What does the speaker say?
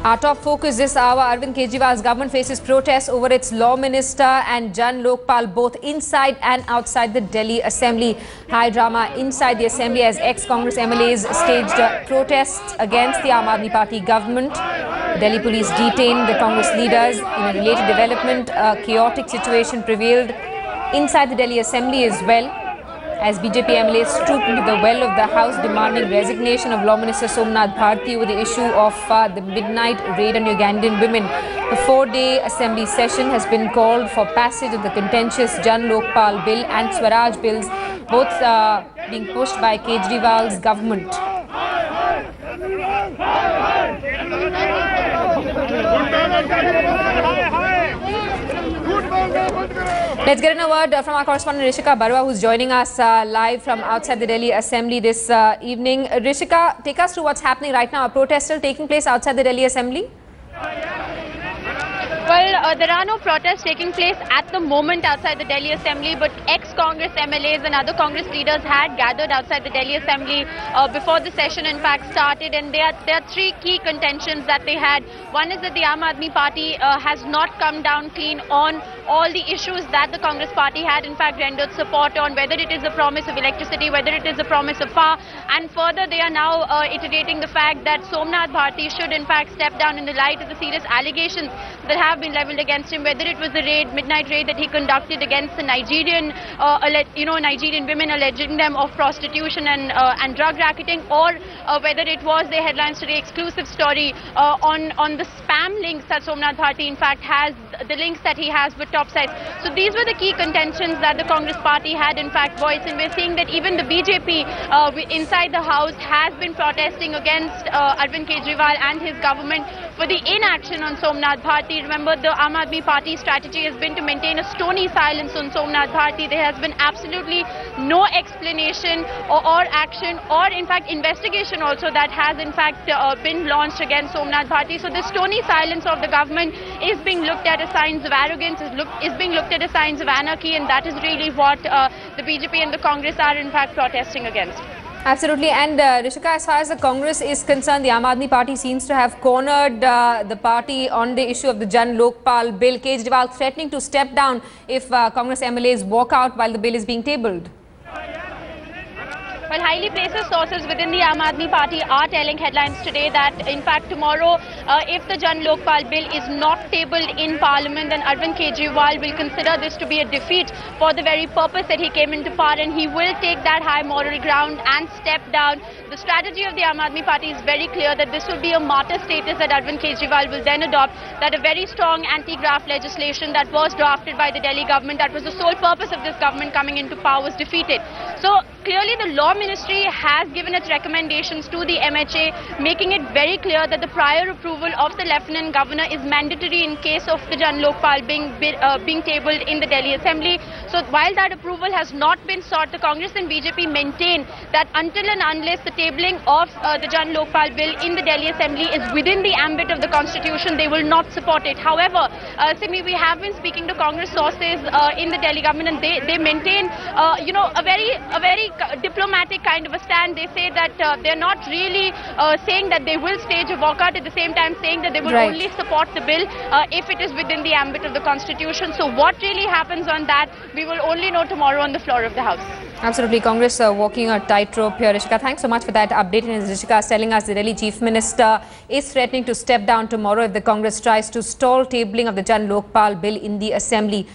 Our top focus this hour, Arvind Kejriwal's government faces protests over its law minister and Jan Lokpal both inside and outside the Delhi Assembly. High drama inside the Assembly as ex-Congress MLAs staged protests against the Aam Aadmi Party government. Delhi police detained the Congress leaders. In a related development, a chaotic situation prevailed inside the Delhi Assembly as well, as BJP MLAs stooped into the well of the House demanding resignation of Law Minister Somnath Bharti over the issue of the midnight raid on Ugandan women. The 4-day Assembly session has been called for passage of the contentious Jan Lokpal bill and Swaraj bills, both being pushed by Kejriwal's government. Let's get in a word from our correspondent Rishika Barua, who's joining us live from outside the Delhi Assembly this evening. Rishika, take us through what's happening right now. A protest still taking place outside the Delhi Assembly? Well, there are no protests taking place at the moment outside the Delhi Assembly, but ex-Congress MLAs and other Congress leaders had gathered outside the Delhi Assembly before the session in fact started, and there are three key contentions that they had. One is that the Aam Aadmi Party has not come down clean on all the issues that the Congress Party had in fact rendered support on, whether it is the promise of electricity, whether it is the promise of FAR, and further they are now iterating the fact that Somnath Bharti should in fact step down in the light of the serious allegations that have been leveled against him, whether it was the midnight raid that he conducted against the Nigerian, Nigerian women, alleging them of prostitution and drug racketing, or whether it was the headlines today exclusive story on the spam links that Somnath Bharti in fact has, the links that he has with Topsides. So these were the key contentions that the Congress Party had in fact voiced, and we're seeing that even the BJP inside the House has been protesting against Arvind Kejriwal and his government for the inaction on Somnath Bharti. Remember, the Aam Aadmi Party strategy has been to maintain a stony silence on Somnath Bharti. There has been absolutely no explanation or action, or in fact investigation also that has in fact been launched against Somnath Bharti. So the stony silence of the government is being looked at as signs of arrogance, is being looked at as signs of anarchy, and that is really what the BJP and the Congress are in fact protesting against. Absolutely. And Rishika, as far as the Congress is concerned, the Aam Aadmi Party seems to have cornered the party on the issue of the Jan Lokpal bill. Kejriwal threatening to step down if Congress MLAs walk out while the bill is being tabled. Well, highly placed sources within the Aam Aadmi Party are telling headlines today that, in fact, tomorrow, if the Jan Lokpal bill is not tabled in Parliament, then Arvind Kejriwal will consider this to be a defeat for the very purpose that he came into power, and he will take that high moral ground and step down. The strategy of the Aam Aadmi Party is very clear that this will be a martyr status that Arvind Kejriwal will then adopt, that a very strong anti-graft legislation that was drafted by the Delhi government, that was the sole purpose of this government coming into power, was defeated. So clearly the Law Ministry has given its recommendations to the MHA, making it very clear that the prior approval of the Lieutenant Governor is mandatory in case of the Jan Lokpal being tabled in the Delhi Assembly. So while that approval has not been sought, the Congress and BJP maintain that until and unless the tabling of the Jan Lokpal bill in the Delhi Assembly is within the ambit of the Constitution, they will not support it. However, Simi, we have been speaking to Congress sources in the Delhi government, and they maintain, a very diplomatic kind of a stand. They say that they're not really saying that they will stage a walkout, at the same time saying that they will only support the bill if it is within the ambit of the Constitution. So what really happens on that, we will only know tomorrow on the floor of the House. Absolutely. Congress walking a tightrope here. Rishika, thanks so much for that update. And as Rishika is telling us, the Delhi Chief Minister is threatening to step down tomorrow if the Congress tries to stall tabling of the Jan Lokpal bill in the Assembly.